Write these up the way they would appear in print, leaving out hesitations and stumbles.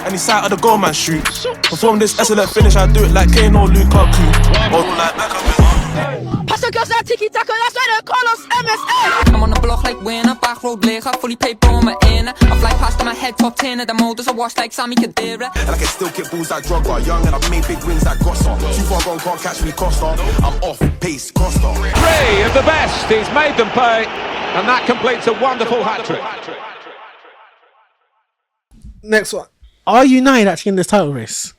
and he side of the goal man shoot. Perform this excellent finish, I do it like Kane or Lukaku. Or like Beckham. Pass the girls that tiki-taka, that's why they call us MSA. I'm on the block like winner, back road leger, fully paid on my inner. I fly past my head, top 10 of the motors, I wash like Sammy Khedira. And I can still kick balls like Drogba, young and I've made big wins like Gossa. Too far gone, can't catch me, Costa. I'm off, pace, Costa. 3 of the best, he's made them pay, and that completes a wonderful hat-trick. Next one. Are United actually in this title race?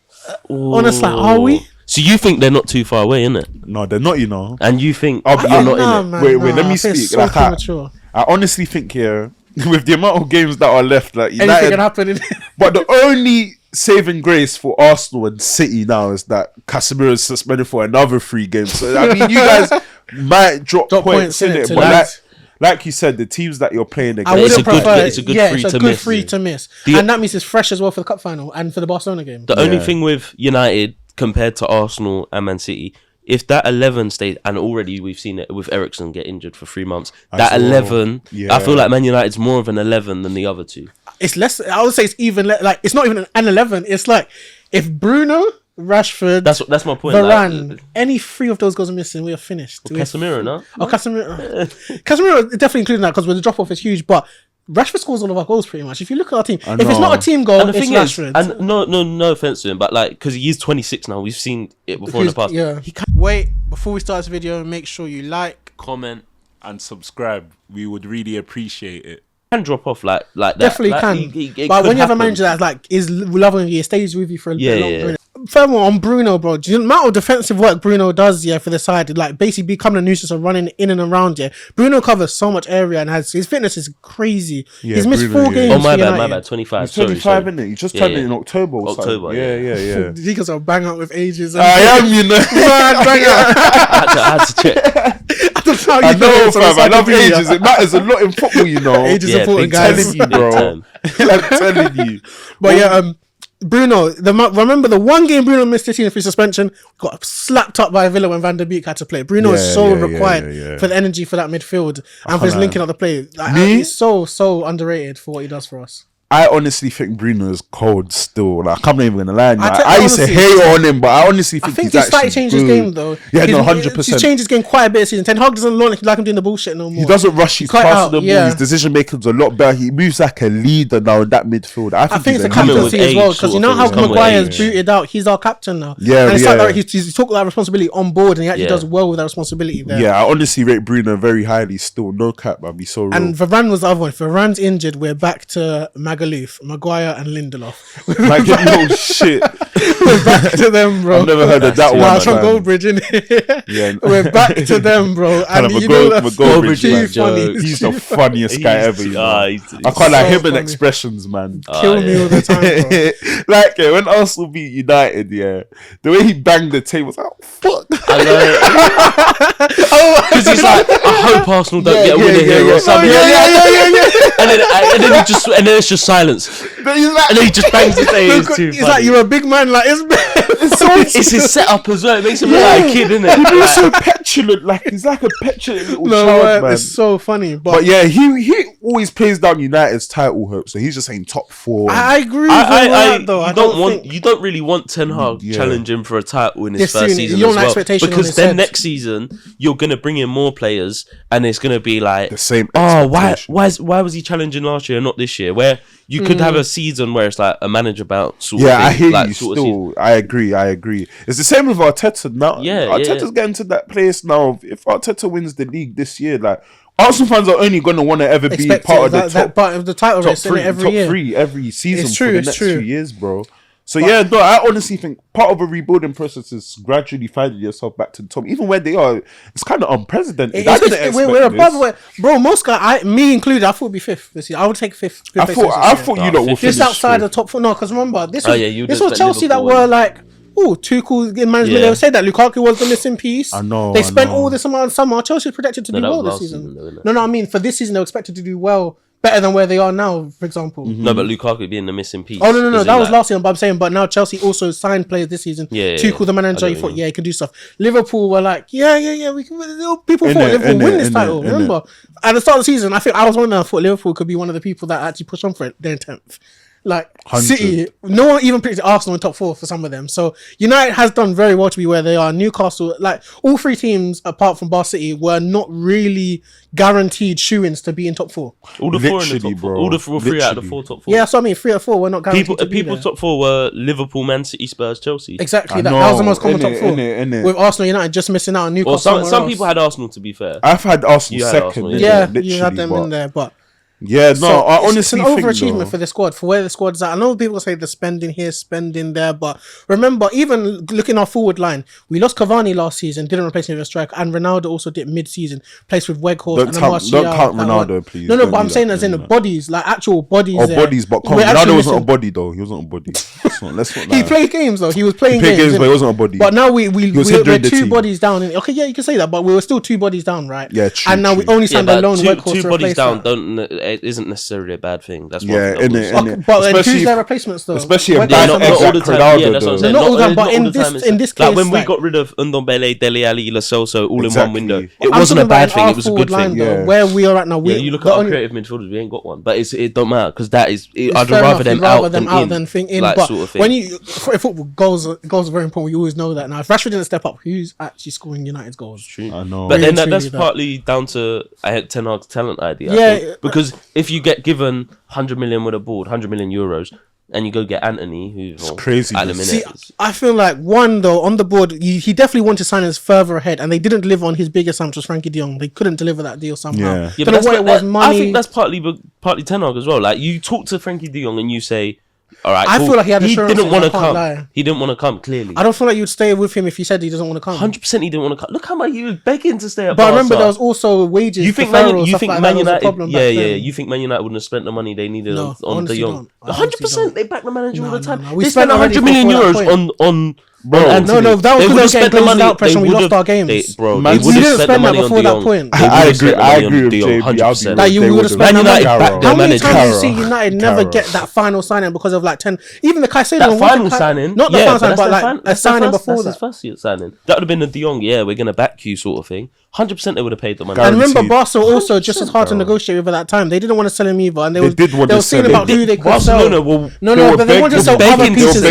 Honestly, are we? So you think they're not too far away, innit? No, they're not, you know. And you think you're not in it? Man, wait, let me speak. So Like, premature. I honestly think here, with the amount of games that are left, like Anything United, can happen. but the only saving grace for Arsenal and City now is that Casemiro is suspended for another 3 games. So I mean, you guys might drop points in it, but like you said, the teams that you're playing against, I wouldn't prefer. It's a good free to miss, and that means it's fresh as well for the cup final and for the Barcelona game. The only thing with United compared to Arsenal and Man City, if that 11 stays, and already we've seen it with Eriksen get injured for 3 months, that 11, I feel like Man United's more of an 11 than the other two. It's less. I would say it's even like it's not even an 11. It's like if Bruno, Rashford, that's my point. Varane, like, any 3 of those goals are missing, we are finished. Casemiro, no? Oh, Casemiro definitely including that because the drop off is huge, but Rashford scores all of our goals pretty much. If you look at our team, if it's not a team goal, and the it's thing Rashford. Is, and no offense to him, but like because he's 26 now, we've seen it before in the past. Yeah. Wait, before we start this video, make sure you like, comment, and subscribe. We would really appreciate it. Can drop off like that. Definitely like, can. But when you have a manager that's like is loving you, stays with you for a long period. Furthermore, on Bruno, bro, do you know the amount of defensive work Bruno does, for the side, like basically becoming a nuisance and running in and around, Bruno covers so much area and his fitness is crazy. He's missed Bruno, 4 games. Oh, my bad, 25. He's 25, isn't it? He just turned it in October. Yeah. Deeko's a bang out with ages. I am, you know. I had to check. I know, fam. I love ages. It matters a lot in football, you know. Age is important, guys. I'm telling you, bro. I'm telling you. But Bruno, remember the one game Bruno missed this season for suspension, got slapped up by Villa when Van der Beek had to play. Bruno is so required for the energy for that midfield and for his linking up the play. Like, he's so underrated for what he does for us. I honestly think Bruno is cold still. Like, I'm not even gonna lie. I used to hate on him, but I honestly think he's slightly changed his game though. Yeah, 100%. He's changed his game quite a bit this season. Ten Hag doesn't look like him doing the bullshit no more. He doesn't rush. He's faster than more. His decision making's a lot better. He moves like a leader now in that midfield. I think it's a captaincy as well because you know how Maguire's booted out. He's our captain now. Yeah, and it's like he's took that responsibility on board and he actually does well with that responsibility there. Yeah, I honestly rate Bruno very highly still. No cap, man. He's so real. And Varane was the other one. If Varane's injured, we're back to Magaluf, Maguire and Lindelof. Like, no shit. We're back to them, bro. I've never heard of that one. Nah, from Goldbridge, innit? Yeah. We're back to them, bro. And you know Goldbridge, he's the funniest guy ever. You know? I can't like him in expressions, man. Kill me all the time, bro. Like when Arsenal beat United, the way he banged the table, was like, fuck. I know. Because he's like, I hope Arsenal don't get a winner here or something. And then it's just silence. And then he just bangs his head. He's like, you're a big man. Like it's his setup as well. It makes him look like a kid, innit? He's so petulant. Like he's like a petulant little child, man. It's so funny. But yeah, he always plays down United's title hope. So he's just saying top 4. I agree with that though. You don't really want Ten Hag challenging for a title in his first season you don't as well. Because then next season you're gonna bring in more players and it's gonna be like the same. Why was he challenging last year and not this year? Where you could have a season where it's like a manager bout sort of thing. I hear like, you still. I agree. It's the same with Arteta now. Arteta's getting to that place now. If Arteta wins the league this year, like Arsenal fans are only going to want to ever be part of the top part of the title race top 3 every season for the next few years, bro. So I honestly think part of a rebuilding process is gradually finding yourself back to the top. Even where they are, it's kind of unprecedented. We're above, bro. Most guys, me included, I thought it'd be 5th this year. I would take 5th. I thought you know just outside the top 4. No, because remember this was Chelsea that were like, Tuchel in management. They said that Lukaku was the missing piece. I know. They spent all this amount of summer. Chelsea projected to do well this season. No, I mean for this season they were expected to do well. Better than where they are now, for example. No, but Lukaku being the missing piece. Oh, no. That was last season, but I'm saying, but now Chelsea also signed players this season. Tuchel, the manager, you thought, he can do stuff. Liverpool were like, we can. People thought Liverpool win this title. Remember? At the start of the season, I think I was one of them. I thought Liverpool could be one of the people that actually push on for it. They're in 10th. Like 100. City, no one even predicted Arsenal in top 4 for some of them. So United has done very well to be where they are. Newcastle, like all 3 teams apart from Bar City, were not really guaranteed shoo-ins to be in top 4. All the 4 in the top 4. All the 3 out of the 4 top 4. Yeah, so I mean 3 or 4 were not guaranteed to be People's top 4 were Liverpool, Man City, Spurs, Chelsea. Exactly, that was the most common top 4. With Arsenal, United just missing out on Newcastle. Well, some people had Arsenal, to be fair. I've had Arsenal second. Yeah, you had them in there, but yeah, no, I honestly it's an overachievement for the squad, for where the squad's at. I know people say the spending here, spending there, but remember, even looking our forward line, we lost Cavani last season, didn't replace him with a striker, and Ronaldo also did mid-season, placed with Weghorst and Martial. Don't count Ronaldo, please. No, but I'm saying as in the bodies, like actual bodies. Bodies, but Ronaldo wasn't a body though. He wasn't a body. Let's not lie. He played games though. He was playing games, but he wasn't a body. But now we're 2 bodies down. Okay, yeah, you can say that, but we were still 2 bodies down, right? Yeah, true. And now we only signed a lone Weghorst. 2 bodies down isn't necessarily a bad thing. That's what but then who's their replacements though? Especially not all the time. Yeah, that's what I'm saying. Not all the time, but in this case, like when we got rid of Ndombele, Dele Alli, Lo Celso all in one window, it wasn't a bad thing. It was a good thing. Where we are right now, you look at our creative midfielders, we ain't got one, but it don't matter because that is I'd rather them out than think in. But when you for football, goals are very important. We always know that now. If Rashford didn't step up, who's actually scoring United's goals? True. I know, but then that's partly down to Ten Hag's talent idea. Yeah, because if you get given 100 million with a board, 100 million euros, and you go get Anthony, who's crazy. See, I feel like one though on the board, he definitely wanted signings further ahead, and they didn't deliver on his biggest sign, which was Frankie De Jong. They couldn't deliver that deal somehow. Yeah, but what it was. Money. I think that's partly Ten Hag as well. Like you talk to Frankie De Jong and you say, all right, I feel like he had assurance. He didn't want to come. He didn't want to come. Clearly, I don't feel like you'd stay with him if he said he doesn't want to come. 100%, he didn't want to come. Look how much he was begging to stay at. But I remember there was also wages. You think Man United? Yeah. You think Man United wouldn't have spent the money they needed on De Jong? 100%, they back the manager all the time. They spent 100 million euros on. Bro, no, that was because they were getting glazed out pressure and we lost our games. Bro, they would have spent the money before that point. I agree with JB. 100%. Like you would have spent the money. How many times do you see United never get that final signing because of like 10? Even the Caicedo. That final signing, not the final signing, but like a signing before that. That's his first year signing. That would have been a De Jong. Yeah, we're gonna back you sort of thing. 100% they would have paid the money. And remember, Barca also just as hard to negotiate with at that time. They didn't want to sell him either, and they were saying about who they could sell. No, but they wanted to sell other pieces.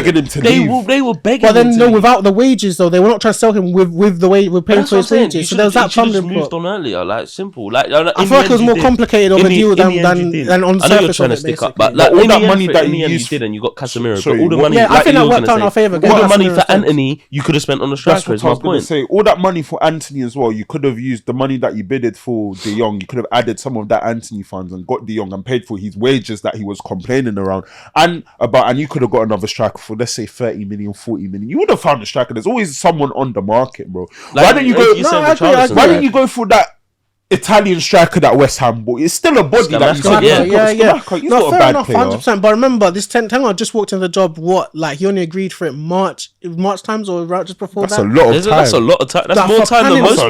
They were begging. But then no, without the wages though, they were not trying to sell him with the way we're paying for his wages. So there was that problem. Moved on earlier, like simple. Like I feel like it was more complicated of a deal than on the surface. I know you're trying to stick up, but like all that money that you did, and you got Casemiro, but all the money. Yeah, I think that worked out in our favour. All the money for Anthony, you could have spent on the striker. Is my point. Say all that money for Anthony as well. You could have used the money that you bidded for De Jong. You could have added some of that Anthony funds and got De Jong and paid for his wages that he was complaining around, and you could have got another striker for, let's say, 30 million, 40 million. You would have found a striker. There's always someone on the market, bro. Why don't you go? Why don't you go for that Italian striker that West Ham bought? It's still a body that you said. Yeah. No, fair enough, 100%. But remember, this Ten Hag just walked in the job. He only agreed for it March times or right just before that. That's a lot of time. That's more time than most.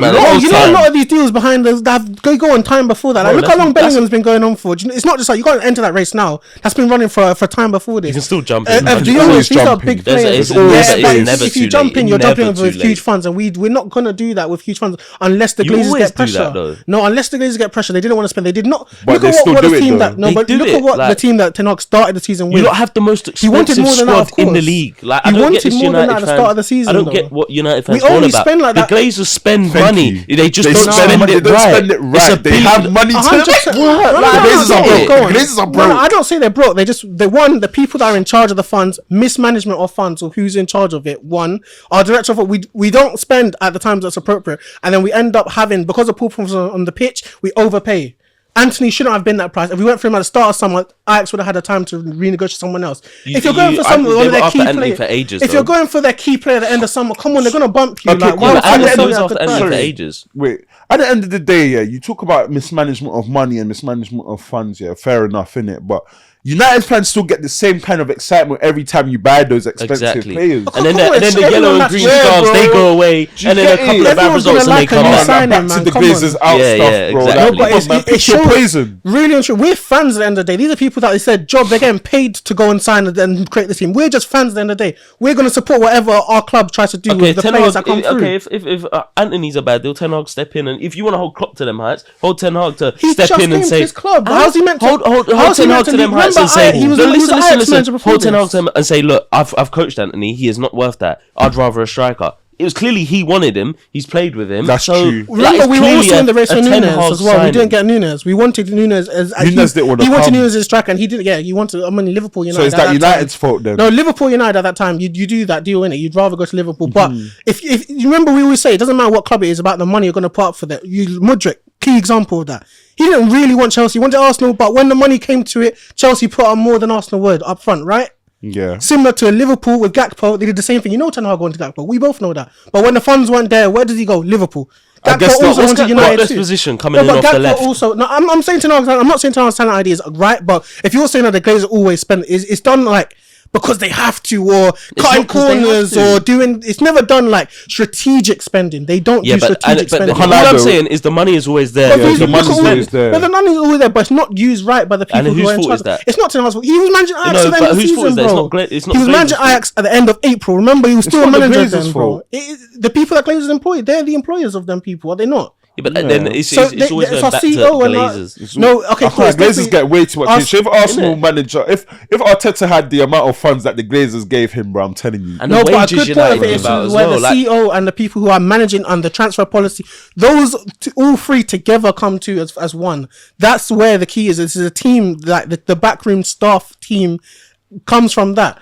You know, a lot of these deals behind us that go on time before that. Like, look how long Bellingham's been going on for. It's not just like you can't enter that race now. That's been running for time before this. You can still jump in. These are big players. If you jump in, you're jumping with huge funds, and we're not gonna do that with huge funds unless the Glazers get pressure. No, unless the Glazers get pressure, they didn't want to spend. They did not. But look at what the team that. No, but look at what the team that Ten Hag started the season with. You don't have the most expensive squad in the league. Like I don't get this United fans. At the start of the season, I don't get what United fans want about. The Glazers spend money. They just don't spend it right. They have money to. Glazers are broke. I don't say they're broke. The people that are in charge of the funds, mismanagement of funds, or who's in charge of it. One, our director of it. We don't spend at the times that's appropriate, and then we end up having, because of poor performance on the pitch, we overpay. Anthony shouldn't have been that price. If we went for him at the start of summer, Ajax would have had the time to renegotiate someone else. If you're going for someone, one of their key players, if you're going for their key player at the end of summer, come on, they're gonna bump you. Okay, wait, at the end of the day, you talk about mismanagement of money and mismanagement of funds. Fair enough, innit? But United fans still get the same kind of excitement every time you buy those expensive players. And then the yellow and green scarves, they go away. And then a couple of bad results and they come back to the Glazers out stuff, bro. But it poison. Really and true. We're fans at the end of the day. These are people that they said job. They're getting paid to go and sign and create this team. We're just fans at the end of the day. We're going to support whatever our club tries to do with the players that come through. Okay, if Anthony's a bad deal, Ten Hag step in, and if you want to hold Klopp to them heights, hold Ten Hag to step in and say, his club. How's he meant to hold Ten Hag to them heights and say, listen, hold Ten Hag to them and say, look, I've coached Anthony. He is not worth that. I'd rather a striker. It was clearly he wanted him. He's played with him. That's true. Remember, we were also in the race for Nunes as well. We didn't get Nunes. We wanted Nunes as Nunes didn't want to come. He wanted Nunes as striker, and he didn't. Yeah, he wanted. Liverpool United. So is that United's fault then? No, Liverpool United at that time. You do that deal in it. You'd rather go to Liverpool. But if you remember, we always say it doesn't matter what club it is, about the money you're going to put up for that. Mudryk, key example of that. He didn't really want Chelsea. He wanted Arsenal, but when the money came to it, Chelsea put up more than Arsenal would up front, right? Yeah. Similar to Liverpool with Gakpo, they did the same thing. You know Ten Hag going to Gakpo. We both know that. But when the funds weren't there, where does he go? Liverpool. Gakpo also went to United too. Position coming in off the left. Also, no, I'm saying Ten Hag. I'm not saying Ten Hag's talent idea is right, but if you're saying that the Glazers always spend, it's done like because they have to, or cutting corners, or doing. It's never done like strategic spending. They don't do strategic spending. What I'm saying is the money is always there. The money is always there. But the money is always there, but it's not used right by the people who are in charge. It's not Ten Hag's fault. He was managing Ajax at the end of the season, bro. He was managing Ajax at the end of April. Remember, he was still a manager then, bro. The people that Glazers employ, they're the employers of them people, are they not? Yeah, but then it's always going back to Glazers. No, okay, cool. Glazers get way too much. If Arsenal manager, if Arteta had the amount of funds that the Glazers gave him, bro, I'm telling you. And no, but a good point of it is where the CEO and the people who are managing and the transfer policy, those all three together come to as one. That's where the key is. This is a team, like the backroom staff team comes from that.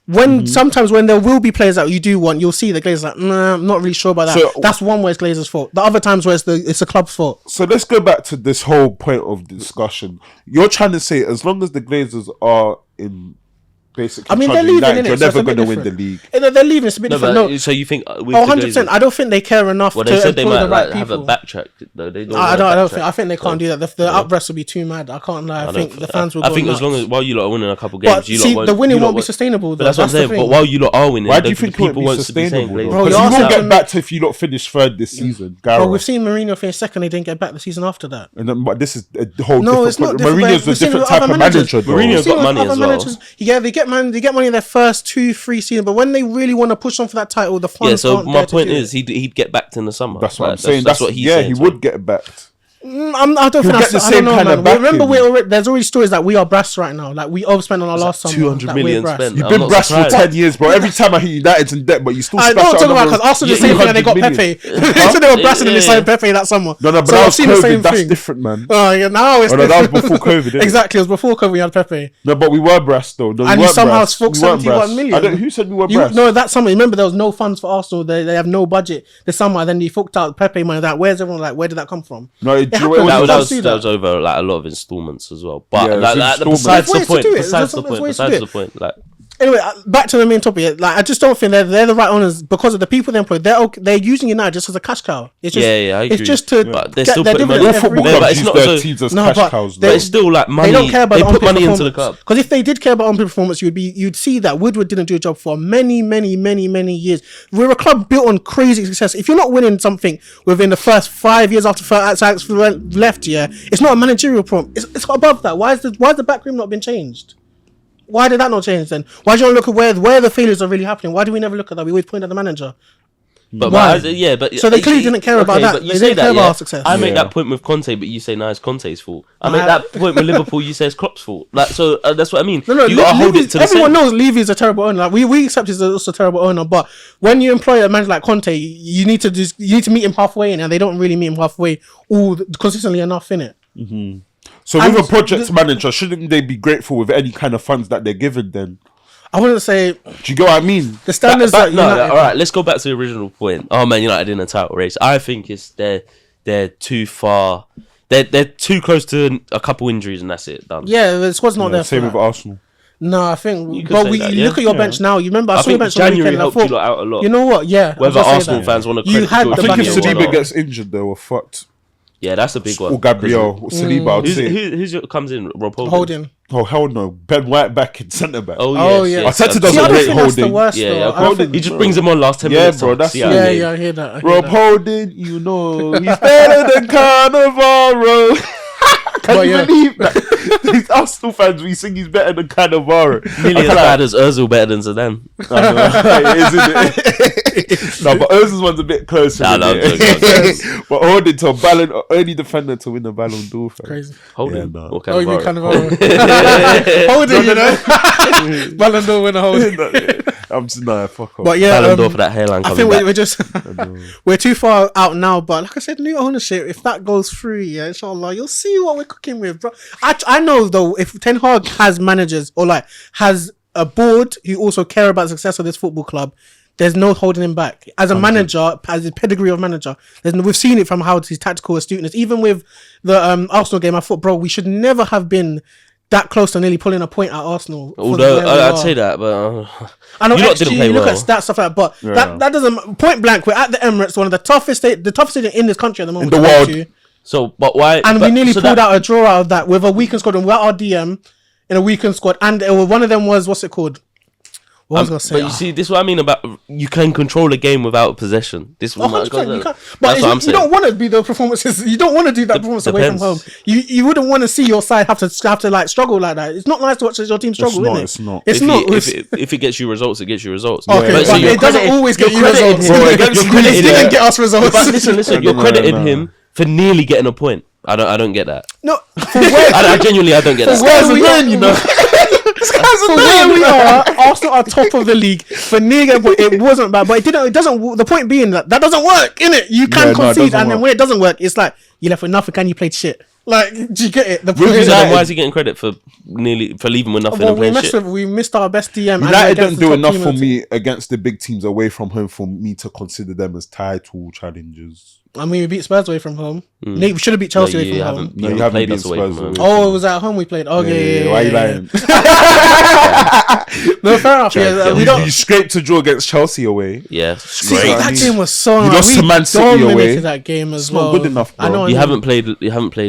When sometimes when there will be players that you do want, you'll see the Glazers like, nah, I'm not really sure about that. So, that's one where it's Glazers' fault. The other times where it's a club's fault. So let's go back to this whole point of discussion. You're trying to say as long as the Glazers are in basically, they're leaving. You're never going to win the league. They're leaving. It's a bit different. No. So you think? 100%. I don't think they care enough. Well, they said they might have a backtrack. Though I don't think. I think they can't do that. The uprest will be too mad. I can't lie. I think the fans will. I think as long as while you lot are winning a couple games, the winning won't be sustainable. But that's what I'm saying. But while you lot are winning, why do you think people won't be sustainable? Because you won't get back to if you lot finish third this season. Well, we've seen Mourinho finish second. They didn't get back the season after that. But this is a whole different. Mourinho's a different type of manager. Mourinho's got money as well. Yeah, they get money in their first 2-3 seasons, but when they really want to push on for that title, the funds. Yeah, so my point is he'd get backed in the summer. That's what I'm saying. That's what he's saying. Yeah, he would get backed. I don't think that's the same kind of backing. Remember, there's already stories that we are brass right now. Like we overspent on our last summer. 200 million spent. You've been brass for 10 years, bro. Every time I hear United's in debt, but you still. I don't talk about because Arsenal the same thing. They got Pepe. So they were brassing and they signed Pepe that summer. No, but that was COVID. That's different, man. Oh yeah, now it's. That was before COVID. Exactly, it was before COVID. We had Pepe. No, but we were brass though. And you somehow spoke 71 million. Who said we were brass? No, that summer. Remember, there was no funds for Arsenal. They have no budget this summer. Then you fucked out Pepe money. Where's everyone like? Where did that come from? No, that was over like a lot of installments as well. But besides the point. Like anyway, back to the main topic. Like I just don't think they're the right owners because of the people they employ. They're using United just as a cash cow. It's just, I agree. It's just to. But they're still putting money. All football clubs use their teams as cash cows. But it's still like money. They don't care about they put money into the club. Because if they did care about on-pitch performance, you'd see that Woodward didn't do a job for many years. We're a club built on crazy success. If you're not winning something within the first 5 years after Ajax left, it's not a managerial problem. It's above that. Why has the backroom not been changed? Why did that not change then? Why do you not look at where the failures are really happening? Why do we never look at that? We always point at the manager. But so they clearly didn't care about that. They didn't care about our success. I make that point with Conte, but you say it's Conte's fault. I make that point with Liverpool. You say it's Klopp's fault. Like so, that's what I mean. No, you gotta hold it to the everyone knows Levy's a terrible owner. Like we accept he's also a terrible owner, but when you employ a manager like Conte, you need to meet him halfway, and they don't really meet him halfway consistently enough in it. Mm-hmm. So with a project manager, shouldn't they be grateful with any kind of funds that they're given then? I wouldn't say. Do you get what I mean? The standards all right, let's go back to the original point. Oh man, United in a title race. I think they're too far. They're too close to a couple injuries and that's it. Done. Yeah, the squad's not there. Same with Arsenal. No, I think. But look at your bench now. You remember I saw your bench January helped you lot out a lot. You know what? Yeah. Whether Arsenal fans want to credit I think if Saliba gets injured, they were fucked. Yeah, that's a big one. Or Gabriel, Saliba, I'd say. Who's comes in? Rob Holding. Oh, hell no. Ben White back in centre back. Oh, yeah. Arteta doesn't rate Holding. He just brings him on last 10 minutes. Yeah, bro. That's I hear that. Rob Holding, he's better than Cannavaro. Can you believe that? These Arsenal fans, we sing he's better than Cannavaro. Nearly as bad as Ozil, better than Zidane. I know, isn't it? No, but Ozil's one's a bit closer. No, but holding to a Ballon, only defender to win the Ballon d'Or. Crazy. Holding. Yeah, no. Oh, you mean Cannavaro? Holding, you know. Ballon d'Or winner holding. I'm just fuck off. But yeah, Ballon d'Or for that hairline. I think we're just we're too far out now. But like I said, new ownership. If that goes through, yeah, inshallah, you'll see what we're cooking with, bro. I know though, if Ten Hag has managers or like has a board who also care about the success of this football club, there's no holding him back. As a manager, as a pedigree of manager, we've seen it from how his tactical astuteness. Even with the Arsenal game, I thought, bro, we should never have been that close to nearly pulling a point at Arsenal. Although I'd say that, but I know XG, didn't play you look at stats stuff like that, but that doesn't point blank. We're at the Emirates, one of the toughest stadium in this country at the moment. In the world. So, but why? And we nearly pulled out a draw out of that with a weakened squad and without our DM in a weakened squad. And one of them was, what's it called? What was I going to say? But you see, this is what I mean about you can control a game without possession. This is 100%, you can. But you don't want to be the performances. You don't want to do that performance away from home. You wouldn't want to see your side have to like struggle like that. It's not nice to watch your team struggle, is it? It's not. It's not. If it gets you results, it gets you results. Okay, but it doesn't always get you results. It didn't get us results. But listen, you're crediting him for nearly getting a point. I don't get that. No, I genuinely don't get that. For where we are, Arsenal are top of the league. For near, it wasn't bad, but it didn't. It doesn't. The point being that doesn't work, innit? You can concede, and then when it doesn't work, it's like you left with nothing and you played shit. Like, do you get it? The point is why is he getting credit for leaving with nothing and playing shit? We missed our best DM. United don't do enough for me against the big teams away from home for me to consider them as title challengers. I mean, we beat Spurs away from home. We should have beat Chelsea away from home. You haven't played us away from home. Oh, it was at home we played. Okay, why are you lying? No, fair enough. Yeah, we don't. You scraped to draw against Chelsea away. Yeah, great. That game was so. You lost to Man City away. That game as well. Not good enough, bro. I know. You haven't played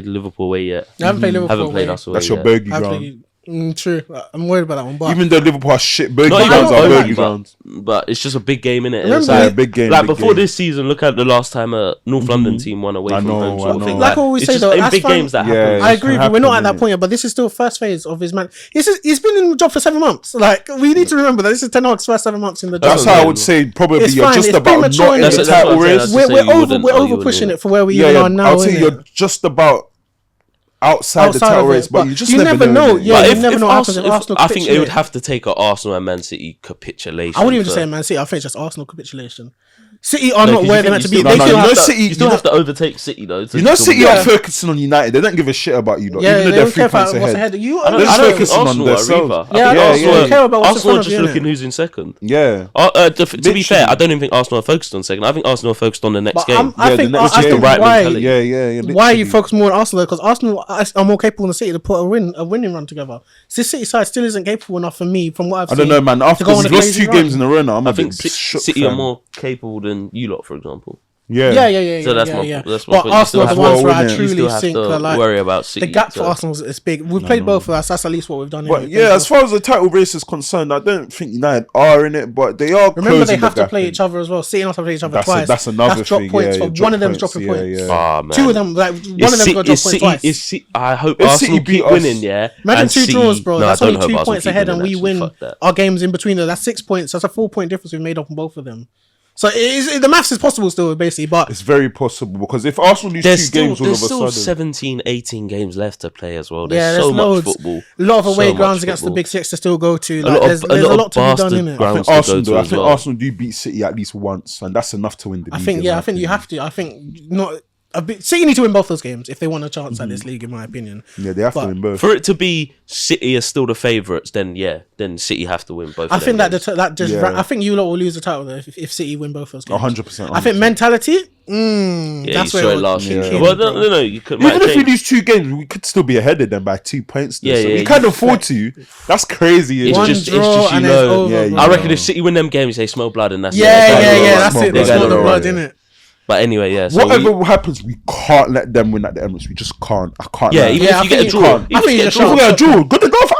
Liverpool away yet. You haven't played Liverpool. Haven't played us away. That's your bogey ground. True. I'm worried about that one. But even though Liverpool are shit, bogey grounds are bogey grounds. But it's just a big game, innit? It's like a big game. Like before this season, look at the last time a North London team won away from home. Sort of thing. Like what we say though, in big games that happen. I agree. We're not at that point yet, but this is still first phase of his man. He's been in the job for 7 months. Like we need to remember that this is Ten Hag's first 7 months in the job. That's how I would say probably you're just about not in the title race. We're over pushing it for where we are now. I'll say you're just about outside the title race, but you never know. Yeah, you never know what happens if Arsenal. I think it would have to take an Arsenal and Man City capitulation. I wouldn't even just say Man City. I think it's just Arsenal capitulation. City are not where they're meant to be. You still have to overtake City though. You know, City are focusing on United. They don't give a shit about you. Even though they're 3 points ahead. They're just focusing on themselves. Arsenal are just looking who's in second. Yeah. To be fair, I don't even think Arsenal are focused on second. I think Arsenal are focused on the next game. I think the right mentality. Yeah. Why you focus more on Arsenal? Because Arsenal are more capable than City to put a winning run together. This City side still isn't capable enough for me, from what I've seen. I don't know, man. After we've lost 2 games in a row now, I think City are more capable than you lot, for example. Yeah. So that's my but Arsenal are the ones where I truly think worry about City. The gap for Arsenal is big. We've played both of us. That's at least what we've done. But as far as the title race is concerned, I don't think United are in it, but they are. Remember, they have to play each other as well. City and us have to play each other twice. That's another thing. Points for one of them dropping points. Man. 2 of them, like one of them got dropped points twice. I hope Arsenal keep winning. Yeah, imagine 2 draws, bro. That's only 2 points ahead, and we win our games in between. That's 6 points. That's a 4-point difference we've made up on both of them. So the maths is possible still, basically, but it's very possible because if Arsenal lose 2 games all of a sudden, there's still 17, 18 games left to play as well. There's so much football. A lot of away grounds against the big 6 to still go to. There's a lot to be done in it. I think Arsenal do beat City at least once, and that's enough to win the league. I think you have to. I think not. City need to win both those games if they want a chance at this league, in my opinion. Yeah, they have to win both. For it to be City are still the favourites, then City have to win both. I think I think you lot will lose the title though if City win both those games. 100%. I think mentality. That's where it last year. Well, no, you could. Even if we lose 2 games, we could still be ahead of them by 2 points. So we can't afford to. That's crazy. It's just you know. I reckon if City win them games, they smell blood, and that's that's it. They smell the blood, innit? But anyway, so whatever happens, we can't let them win at the Emirates. We just can't. I can't. Yeah, even if you get a draw, I think you get a draw. Good to go for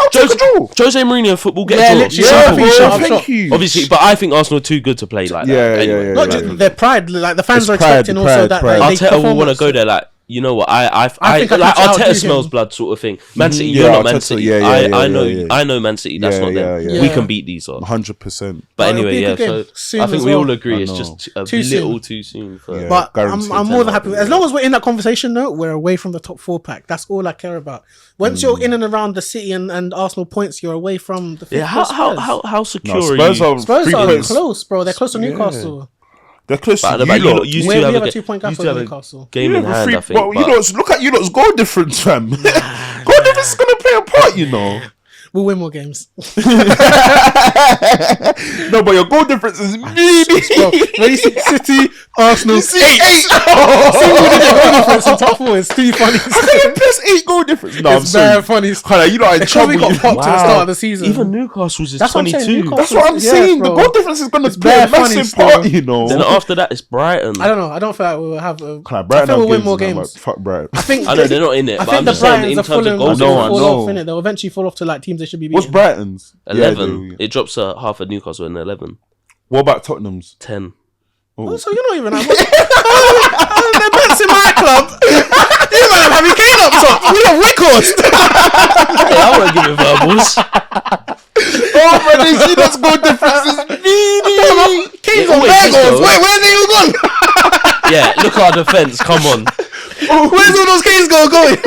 Jose Mourinho football get a draw. Thank you. Obviously, but I think Arsenal are too good to play like that. Yeah. Not just their pride, like the fans are expecting also that Arteta will want to go there like. you know what? I like Arteta smells blood sort of thing. Man City, you're not Man City. I know Man City. That's not them. We can beat these odds. 100%. But anyway, so I think we all agree it's just a little too soon. But I'm more than happy. As long as we're in that conversation, though, we're away from the top 4 pack. That's all I care about. Once you're in and around the City and Arsenal points, you're away from the. Yeah, how secure are you? Spurs are close, bro. They're close to Newcastle. They're close to you. We have a 2-point gap on Newcastle. Game in hand, I think. Well, look at goal difference, fam. Goal difference is gonna play a part, you know. We'll win more games. No, but your goal difference is really. When you see City, Arsenal, 8. Single goal difference in top 4 is too funny. Plus 8 goal difference. No, it's very funny. You know, they probably got popped to the start of the season. Even Newcastle's is 22. That's what I'm saying. The goal difference is going to play a massive part, you know. Then after that, it's Brighton. I don't know. I don't feel like we'll have. I think we'll win more games. Fuck Brighton. I know they're not in it. I think the Brightons are falling off. They'll eventually fall off to like teams they should be beating. What's Brighton's? 11. It drops half of Newcastle in 11. What about Tottenham's? 10. Oh, so you're not even at the bets in my club. You might have Harry Kane up top. We have records. I won't give you verbals. Oh, man, they see that's goal difference is really. Kane's on their goals. Wait, where are they all gone? Yeah, look at our defence. Come on. Where's all those Kane's going?